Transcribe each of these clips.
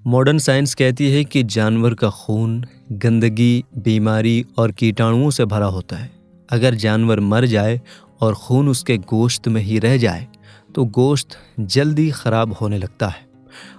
Modern science कहती है कि जानवर का खून गंदगी, बीमारी और कीटाणुओं से भरा होता है। अगर जानवर मर जाए और खून उसके गोश्त में ही रह जाए तो गोश्त जल्दी खराब होने लगता है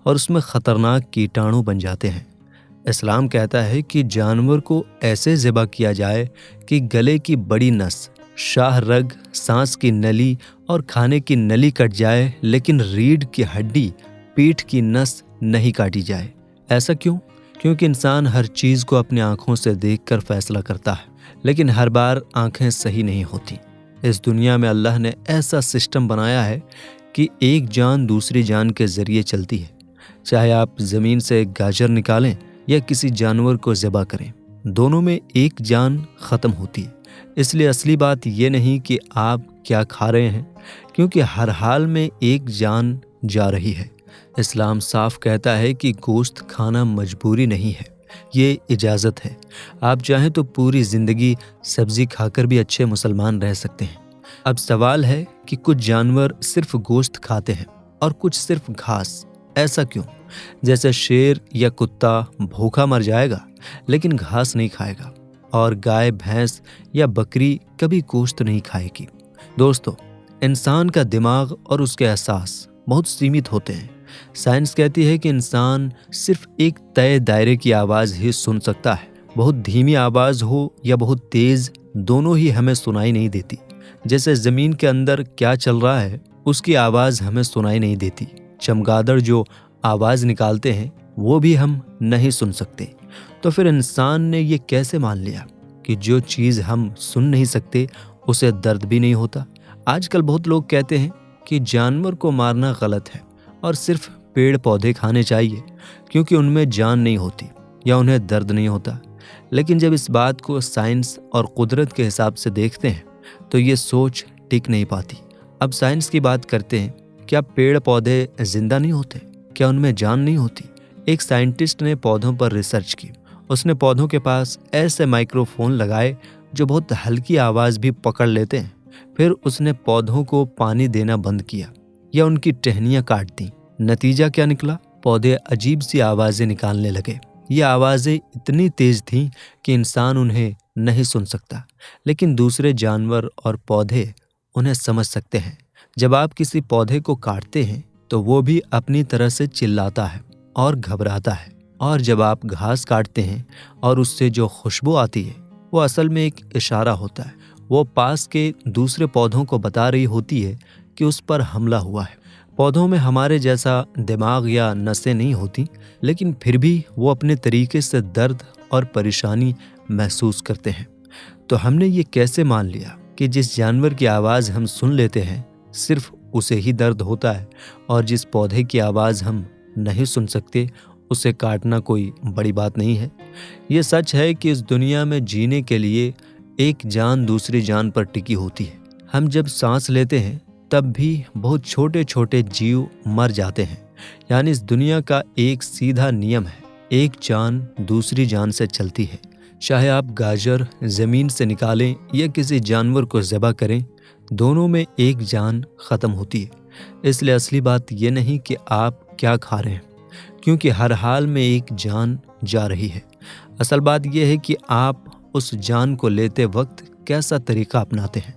और उसमें खतरनाक कीटाणु बन जाते हैं। इस्लाम कहता है कि जानवर को ऐसे ज़िबा किया जाए कि गले की बड़ी नस, शाह रग, सांस की नली और खाने की नली कट जाए, लेकिन रीढ़ की हड्डी, पीठ की नस नहीं काटी जाए। ऐसा क्यों? क्योंकि इंसान हर चीज़ को अपनी आंखों से देखकर फैसला करता है, लेकिन हर बार आंखें सही नहीं होती। इस दुनिया में अल्लाह ने ऐसा सिस्टम बनाया है कि एक जान दूसरी जान के ज़रिए चलती है। चाहे आप ज़मीन से एक गाजर निकालें या किसी जानवर को ज़िबा करें, दोनों में एक जान ख़त्म होती है। इसलिए असली बात ये नहीं कि आप क्या खा रहे हैं, क्योंकि हर हाल में एक जान जा रही है। इस्लाम साफ कहता है कि गोश्त खाना मजबूरी नहीं है, ये इजाज़त है। आप चाहें तो पूरी ज़िंदगी सब्ज़ी खाकर भी अच्छे मुसलमान रह सकते हैं। अब सवाल है कि कुछ जानवर सिर्फ गोश्त खाते हैं और कुछ सिर्फ घास। ऐसा क्यों? जैसे शेर या कुत्ता भूखा मर जाएगा लेकिन घास नहीं खाएगा, और गाय, भैंस या बकरी कभी गोश्त नहीं खाएगी। दोस्तों, इंसान का दिमाग और उसके एहसास बहुत सीमित होते हैं। साइंस कहती है कि इंसान सिर्फ एक तय दायरे की आवाज़ ही सुन सकता है। बहुत धीमी आवाज़ हो या बहुत तेज़, दोनों ही हमें सुनाई नहीं देती। जैसे ज़मीन के अंदर क्या चल रहा है उसकी आवाज़ हमें सुनाई नहीं देती। चमगादड़ जो आवाज़ निकालते हैं वो भी हम नहीं सुन सकते। तो फिर इंसान ने ये कैसे मान लिया कि जो चीज़ हम सुन नहीं सकते उसे दर्द भी नहीं होता? आजकल बहुत लोग कहते हैं कि जानवर को मारना गलत है और सिर्फ पेड़ पौधे खाने चाहिए क्योंकि उनमें जान नहीं होती या उन्हें दर्द नहीं होता। लेकिन जब इस बात को साइंस और कुदरत के हिसाब से देखते हैं तो ये सोच टिक नहीं पाती। अब साइंस की बात करते हैं। क्या पेड़ पौधे जिंदा नहीं होते? क्या उनमें जान नहीं होती? एक साइंटिस्ट ने पौधों पर रिसर्च की। उसने पौधों के पास ऐसे माइक्रोफोन लगाए जो बहुत हल्की आवाज़ भी पकड़ लेते हैं। फिर उसने पौधों को पानी देना बंद किया या उनकी टहनियाँ काट दी। नतीजा क्या निकला? पौधे अजीब सी आवाज़ें निकालने लगे। ये आवाज़ें इतनी तेज़ थीं कि इंसान उन्हें नहीं सुन सकता, लेकिन दूसरे जानवर और पौधे उन्हें समझ सकते हैं। जब आप किसी पौधे को काटते हैं तो वो भी अपनी तरह से चिल्लाता है और घबराता है। और जब आप घास काटते हैं और उससे जो खुशबू आती है वो असल में एक इशारा होता है। वो पास के दूसरे पौधों को बता रही होती है कि उस पर हमला हुआ है। पौधों में हमारे जैसा दिमाग या नसें नहीं होती, लेकिन फिर भी वो अपने तरीके से दर्द और परेशानी महसूस करते हैं। तो हमने ये कैसे मान लिया कि जिस जानवर की आवाज़ हम सुन लेते हैं सिर्फ उसे ही दर्द होता है, और जिस पौधे की आवाज़ हम नहीं सुन सकते उसे काटना कोई बड़ी बात नहीं है? ये सच है कि इस दुनिया में जीने के लिए एक जान दूसरी जान पर टिकी होती है। हम जब सांस लेते हैं तब भी बहुत छोटे छोटे जीव मर जाते हैं। यानी इस दुनिया का एक सीधा नियम है, एक जान दूसरी जान से चलती है। चाहे आप गाजर ज़मीन से निकालें या किसी जानवर को ज़िबा करें, दोनों में एक जान ख़त्म होती है। इसलिए असली बात यह नहीं कि आप क्या खा रहे हैं, क्योंकि हर हाल में एक जान जा रही है। असल बात यह है कि आप उस जान को लेते वक्त कैसा तरीका अपनाते हैं।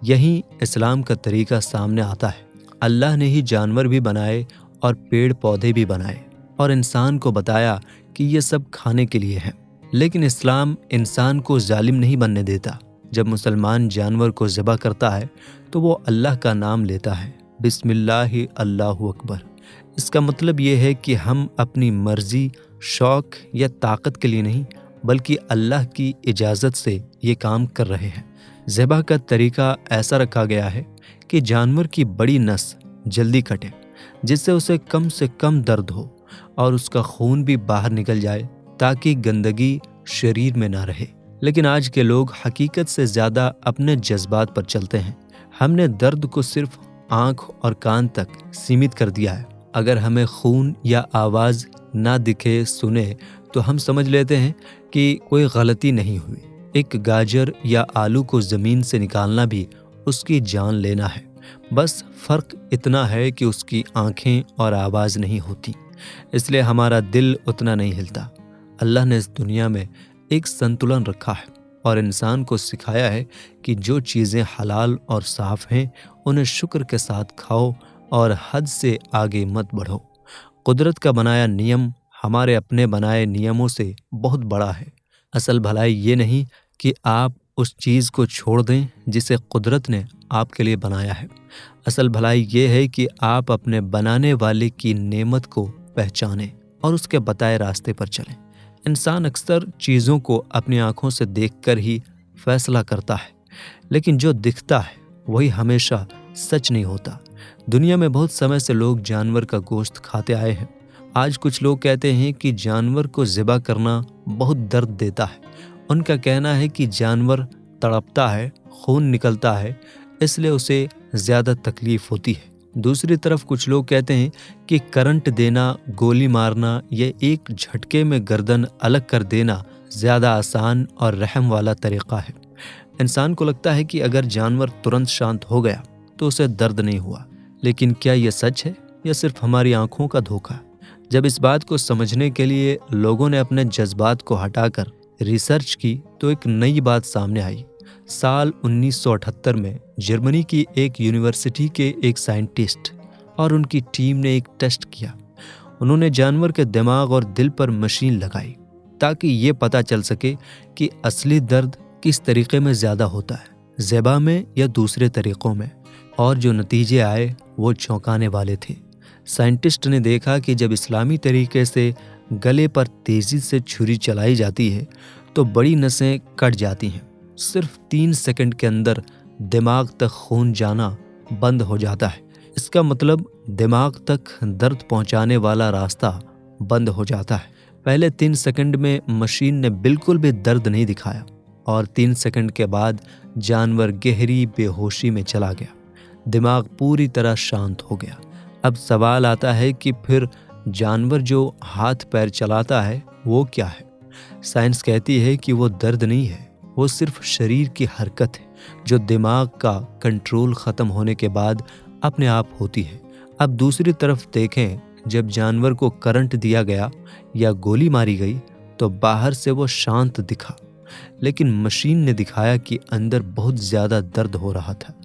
यही इस्लाम का तरीका सामने आता है। अल्लाह ने ही जानवर भी बनाए और पेड़ पौधे भी बनाए और इंसान को बताया कि ये सब खाने के लिए है। लेकिन इस्लाम इंसान को जालिम नहीं बनने देता। जब मुसलमान जानवर को ज़िबा करता है तो वो अल्लाह का नाम लेता है, बिस्मिल्लाह अल्लाहु अकबर। इसका मतलब ये है कि हम अपनी मर्जी, शौक या ताकत के लिए नहीं, बल्कि अल्लाह की इजाज़त से ये काम कर रहे हैं। ज़िबा का तरीका ऐसा रखा गया है कि जानवर की बड़ी नस जल्दी कटे, जिससे उसे कम से कम दर्द हो और उसका खून भी बाहर निकल जाए, ताकि गंदगी शरीर में ना रहे। लेकिन आज के लोग हकीकत से ज़्यादा अपने जज्बात पर चलते हैं। हमने दर्द को सिर्फ आँख और कान तक सीमित कर दिया है। अगर हमें खून या आवाज़ ना दिखे, सुने, तो हम समझ लेते हैं कि कोई गलती नहीं हुई। एक गाजर या आलू को ज़मीन से निकालना भी उसकी जान लेना है। बस फ़र्क इतना है कि उसकी आँखें और आवाज़ नहीं होती, इसलिए हमारा दिल उतना नहीं हिलता। अल्लाह ने इस दुनिया में एक संतुलन रखा है और इंसान को सिखाया है कि जो चीज़ें हलाल और साफ़ हैं उन्हें शुक्र के साथ खाओ और हद से आगे मत बढ़ो। कुदरत का बनाया नियम हमारे अपने बनाए नियमों से बहुत बड़ा है। असल भलाई ये नहीं कि आप उस चीज़ को छोड़ दें जिसे कुदरत ने आपके लिए बनाया है। असल भलाई ये है कि आप अपने बनाने वाले की नेमत को पहचानें और उसके बताए रास्ते पर चलें। इंसान अक्सर चीज़ों को अपनी आंखों से देखकर ही फैसला करता है, लेकिन जो दिखता है वही हमेशा सच नहीं होता। दुनिया में बहुत समय से लोग जानवर का गोश्त खाते आए हैं। आज कुछ लोग कहते हैं कि जानवर को ज़िबा करना बहुत दर्द देता है। उनका कहना है कि जानवर तड़पता है, खून निकलता है, इसलिए उसे ज़्यादा तकलीफ होती है। दूसरी तरफ कुछ लोग कहते हैं कि करंट देना, गोली मारना या एक झटके में गर्दन अलग कर देना ज़्यादा आसान और रहम वाला तरीक़ा है। इंसान को लगता है कि अगर जानवर तुरंत शांत हो गया तो उसे दर्द नहीं हुआ, लेकिन क्या यह सच है या सिर्फ हमारी आंखों का धोखा? जब इस बात को समझने के लिए लोगों ने अपने जज्बात को हटाकर रिसर्च की तो एक नई बात सामने आई। साल 1978 में जर्मनी की एक यूनिवर्सिटी के एक साइंटिस्ट और उनकी टीम ने एक टेस्ट किया। उन्होंने जानवर के दिमाग और दिल पर मशीन लगाई ताकि ये पता चल सके कि असली दर्द किस तरीके में ज़्यादा होता है, ज़ेबा में या दूसरे तरीक़ों में। और जो नतीजे आए वो चौंकाने वाले थे। साइंटिस्ट ने देखा कि जब इस्लामी तरीके से गले पर तेज़ी से छुरी चलाई जाती है तो बड़ी नसें कट जाती हैं। सिर्फ 3 सेकंड के अंदर दिमाग तक खून जाना बंद हो जाता है। इसका मतलब दिमाग तक दर्द पहुंचाने वाला रास्ता बंद हो जाता है। पहले 3 सेकंड में मशीन ने बिल्कुल भी दर्द नहीं दिखाया और 3 सेकंड के बाद जानवर गहरी बेहोशी में चला गया। दिमाग पूरी तरह शांत हो गया। अब सवाल आता है कि फिर जानवर जो हाथ पैर चलाता है वो क्या है? साइंस कहती है कि वो दर्द नहीं है, वो सिर्फ शरीर की हरकत है जो दिमाग का कंट्रोल ख़त्म होने के बाद अपने आप होती है। अब दूसरी तरफ देखें, जब जानवर को करंट दिया गया या गोली मारी गई तो बाहर से वो शांत दिखा, लेकिन मशीन ने दिखाया कि अंदर बहुत ज़्यादा दर्द हो रहा था।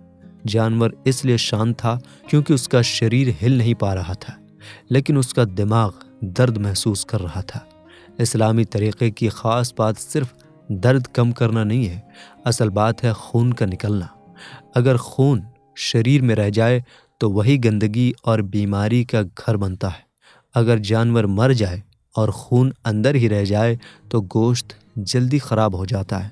जानवर इसलिए शांत था क्योंकि उसका शरीर हिल नहीं पा रहा था, लेकिन उसका दिमाग दर्द महसूस कर रहा था। इस्लामी तरीक़े की ख़ास बात सिर्फ दर्द कम करना नहीं है, असल बात है खून का निकलना। अगर खून शरीर में रह जाए तो वही गंदगी और बीमारी का घर बनता है। अगर जानवर मर जाए और खून अंदर ही रह जाए तो गोश्त जल्दी ख़राब हो जाता है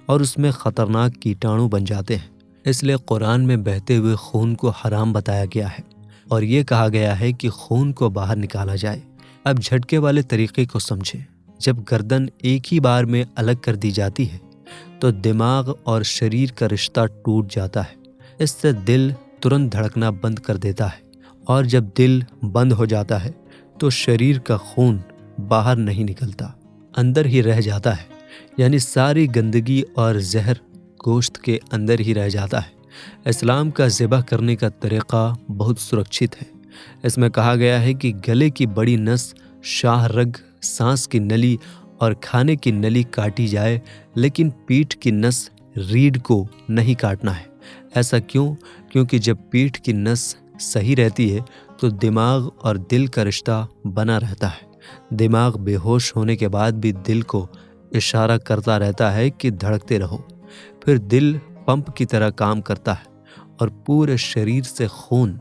और उसमें ख़तरनाक कीटाणु बन जाते हैं। इसलिए कुरान में बहते हुए खून को हराम बताया गया है और ये कहा गया है कि खून को बाहर निकाला जाए। अब झटके वाले तरीक़े को समझें। जब गर्दन एक ही बार में अलग कर दी जाती है तो दिमाग और शरीर का रिश्ता टूट जाता है। इससे दिल तुरंत धड़कना बंद कर देता है और जब दिल बंद हो जाता है तो शरीर का खून बाहर नहीं निकलता, अंदर ही रह जाता है। यानी सारी गंदगी और जहर गोश्त के अंदर ही रह जाता है। इस्लाम का ज़िबा करने का तरीक़ा बहुत सुरक्षित है। इसमें कहा गया है कि गले की बड़ी नस, शाह रग, सांस की नली और खाने की नली काटी जाए, लेकिन पीठ की नस, रीढ़ को नहीं काटना है। ऐसा क्यों? क्योंकि जब पीठ की नस सही रहती है तो दिमाग और दिल का रिश्ता बना रहता है। दिमाग बेहोश होने के बाद भी दिल को इशारा करता रहता है कि धड़कते रहो। फिर दिल पंप की तरह काम करता है और पूरे शरीर से खून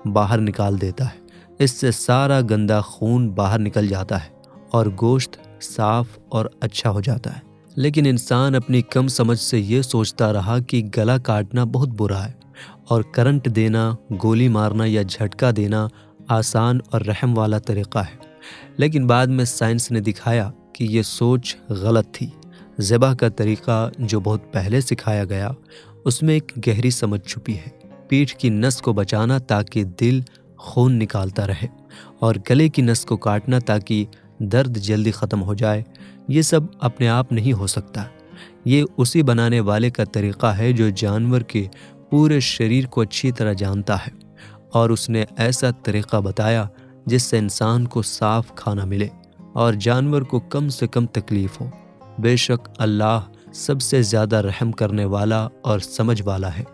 बाहर निकाल देता है। इससे सारा गंदा खून बाहर निकल जाता है और गोश्त साफ और अच्छा हो जाता है। लेकिन इंसान अपनी कम समझ से ये सोचता रहा कि गला काटना बहुत बुरा है और करंट देना, गोली मारना या झटका देना आसान और रहम वाला तरीक़ा है। लेकिन बाद में साइंस ने दिखाया कि ये सोच गलत थी। ज़िबा का तरीक़ा जो बहुत पहले सिखाया गया उसमें एक गहरी समझ छुपी है। पीठ की नस को बचाना ताकि दिल खून निकालता रहे और गले की नस को काटना ताकि दर्द जल्दी ख़त्म हो जाए। ये सब अपने आप नहीं हो सकता। ये उसी बनाने वाले का तरीक़ा है जो जानवर के पूरे शरीर को अच्छी तरह जानता है और उसने ऐसा तरीक़ा बताया जिससे इंसान को साफ खाना मिले और जानवर को कम से कम तकलीफ हो। बेशक अल्लाह सबसे ज़्यादा रहम करने वाला और समझ वाला है।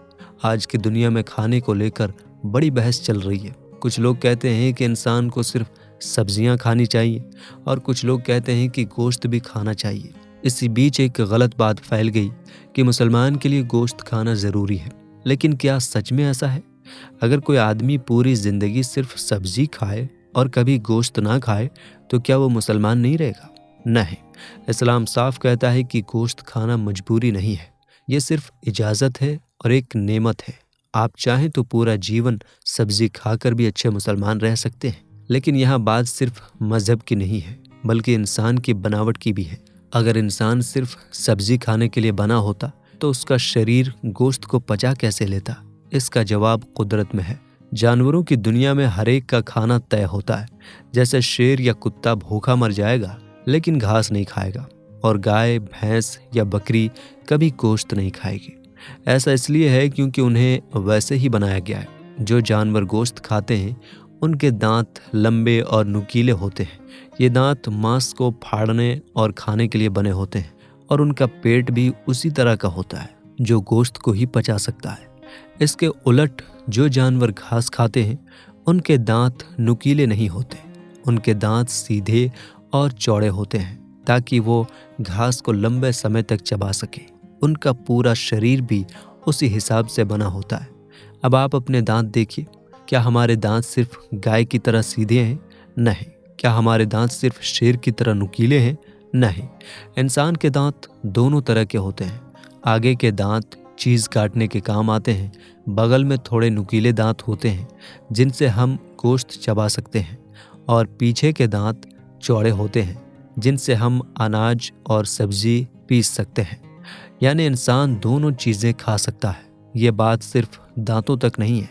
आज की दुनिया में खाने को लेकर बड़ी बहस चल रही है। कुछ लोग कहते हैं कि इंसान को सिर्फ सब्जियां खानी चाहिए और कुछ लोग कहते हैं कि गोश्त भी खाना चाहिए। इसी बीच एक गलत बात फैल गई कि मुसलमान के लिए गोश्त खाना ज़रूरी है। लेकिन क्या सच में ऐसा है? अगर कोई आदमी पूरी ज़िंदगी सिर्फ सब्जी खाए और कभी गोश्त ना खाए तो क्या वो मुसलमान नहीं रहेगा? नहीं, इस्लाम साफ कहता है कि गोश्त खाना मजबूरी नहीं है, ये सिर्फ इजाज़त है और एक नेमत है। आप चाहें तो पूरा जीवन सब्जी खाकर भी अच्छे मुसलमान रह सकते हैं। लेकिन यहाँ बात सिर्फ मज़हब की नहीं है बल्कि इंसान की बनावट की भी है। अगर इंसान सिर्फ सब्जी खाने के लिए बना होता तो उसका शरीर गोश्त को पचा कैसे लेता? इसका जवाब कुदरत में है। जानवरों की दुनिया में हर एक का खाना तय होता है। जैसे शेर या कुत्ता भूखा मर जाएगा लेकिन घास नहीं खाएगा, और गाय, भैंस या बकरी कभी गोश्त नहीं खाएगी। ऐसा इसलिए है क्योंकि उन्हें वैसे ही बनाया गया है। जो जानवर गोश्त खाते हैं उनके दांत लंबे और नुकीले होते हैं। ये दांत मांस को फाड़ने और खाने के लिए बने होते हैं, और उनका पेट भी उसी तरह का होता है जो गोश्त को ही पचा सकता है। इसके उलट जो जानवर घास खाते हैं उनके दांत नुकीले नहीं होते। उनके दांत सीधे और चौड़े होते हैं ताकि वो घास को लंबे समय तक चबा सके। उनका पूरा शरीर भी उसी हिसाब से बना होता है। अब आप अपने दांत देखिए। क्या हमारे दांत सिर्फ गाय की तरह सीधे हैं? नहीं। क्या हमारे दांत सिर्फ शेर की तरह नुकीले हैं? नहीं। इंसान के दांत दोनों तरह के होते हैं। आगे के दांत चीज़ काटने के काम आते हैं। बगल में थोड़े नुकीले दांत होते हैं जिनसे हम गोश्त चबा सकते हैं, और पीछे के दांत चौड़े होते हैं जिनसे हम अनाज और सब्जी पीस सकते हैं। यानी इंसान दोनों चीज़ें खा सकता है। ये बात सिर्फ दांतों तक नहीं है।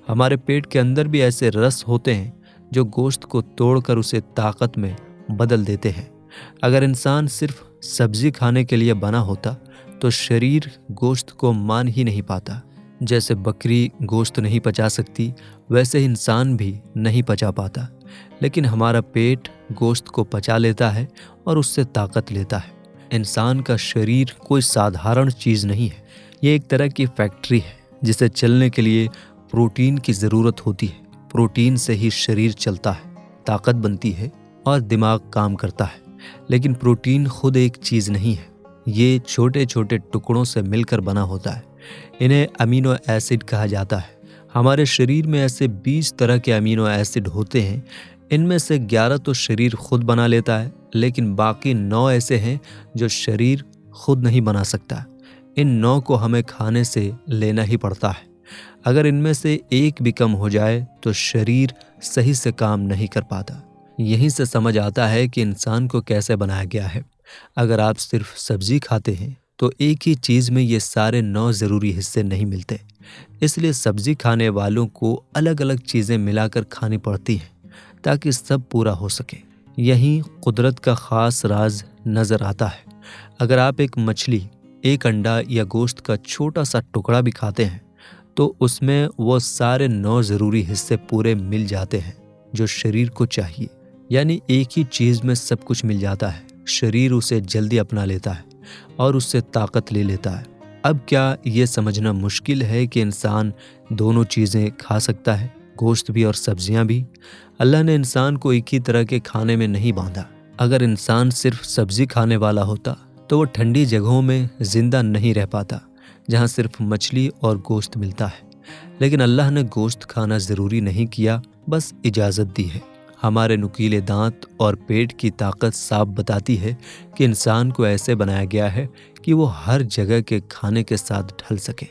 हमारे पेट के अंदर भी ऐसे रस होते हैं जो गोश्त को तोड़कर उसे ताकत में बदल देते हैं। अगर इंसान सिर्फ सब्जी खाने के लिए बना होता तो शरीर गोश्त को मान ही नहीं पाता। जैसे बकरी गोश्त नहीं पचा सकती वैसे ही इंसान भी नहीं पचा पाता। लेकिन हमारा पेट गोश्त को पचा लेता है और उससे ताकत लेता है। इंसान का शरीर कोई साधारण चीज़ नहीं है। ये एक तरह की फैक्ट्री है जिसे चलने के लिए प्रोटीन की ज़रूरत होती है। प्रोटीन से ही शरीर चलता है, ताकत बनती है और दिमाग काम करता है। लेकिन प्रोटीन खुद एक चीज़ नहीं है। ये छोटे छोटे टुकड़ों से मिलकर बना होता है। इन्हें अमीनो एसिड कहा जाता है। हमारे शरीर में ऐसे 20 तरह के अमीनो एसिड होते हैं। इनमें से 11 तो शरीर खुद बना लेता है, लेकिन बाकी 9 ऐसे हैं जो शरीर खुद नहीं बना सकता। इन 9 को हमें खाने से लेना ही पड़ता है। अगर इनमें से एक भी कम हो जाए तो शरीर सही से काम नहीं कर पाता। यहीं से समझ आता है कि इंसान को कैसे बनाया गया है। अगर आप सिर्फ सब्जी खाते हैं तो एक ही चीज़ में ये सारे 9 ज़रूरी हिस्से नहीं मिलते। इसलिए सब्जी खाने वालों को अलग अलग चीज़ें मिलाकर खानी पड़ती हैं ताकि सब पूरा हो सके। यहीं कुदरत का ख़ास राज नज़र आता है। अगर आप एक मछली, एक अंडा या गोश्त का छोटा सा टुकड़ा भी खाते हैं तो उसमें वो सारे 9 ज़रूरी हिस्से पूरे मिल जाते हैं जो शरीर को चाहिए। यानी एक ही चीज़ में सब कुछ मिल जाता है। शरीर उसे जल्दी अपना लेता है और उससे ताकत ले लेता है। अब क्या ये समझना मुश्किल है कि इंसान दोनों चीज़ें खा सकता है, गोश्त भी और सब्जियां भी? अल्लाह ने इंसान को एक ही तरह के खाने में नहीं बांधा। अगर इंसान सिर्फ सब्जी खाने वाला होता तो वो ठंडी जगहों में जिंदा नहीं रह पाता जहाँ सिर्फ मछली और गोश्त मिलता है। लेकिन अल्लाह ने गोश्त खाना ज़रूरी नहीं किया, बस इजाज़त दी है। हमारे नुकीले दांत और पेट की ताकत साफ बताती है कि इंसान को ऐसे बनाया गया है कि वो हर जगह के खाने के साथ ढल सके।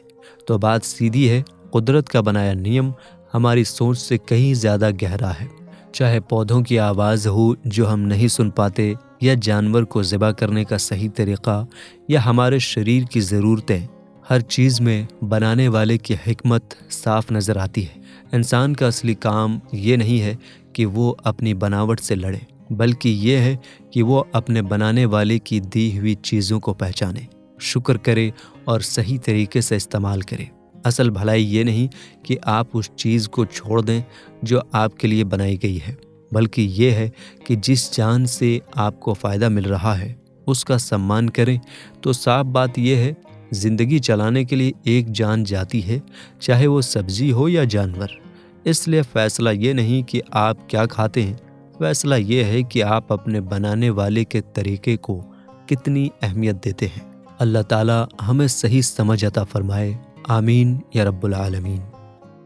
तो बात सीधी है, कुदरत का बनाया नियम हमारी सोच से कहीं ज़्यादा गहरा है। चाहे पौधों की आवाज़ हो जो हम नहीं सुन पाते, या जानवर को ज़िबा करने का सही तरीक़ा, या हमारे शरीर की ज़रूरतें, हर चीज़ में बनाने वाले की हिकमत साफ नज़र आती है। इंसान का असली काम ये नहीं है कि वो अपनी बनावट से लड़े, बल्कि ये है कि वो अपने बनाने वाले की दी हुई चीज़ों को पहचाने, शुक्र करे और सही तरीके से इस्तेमाल करे। असल भलाई ये नहीं कि आप उस चीज़ को छोड़ दें जो आपके लिए बनाई गई है, बल्कि ये है कि जिस जान से आपको फ़ायदा मिल रहा है उसका सम्मान करें। तो साफ बात यह है, ज़िंदगी चलाने के लिए एक जान जाती है, चाहे वो सब्जी हो या जानवर। इसलिए फ़ैसला ये नहीं कि आप क्या खाते हैं, फ़ैसला ये है कि आप अपने बनाने वाले के तरीके को कितनी अहमियत देते हैं। अल्लाह ताला हमें सही समझ अता फरमाए। आमीन या रब्बुल आलमीन।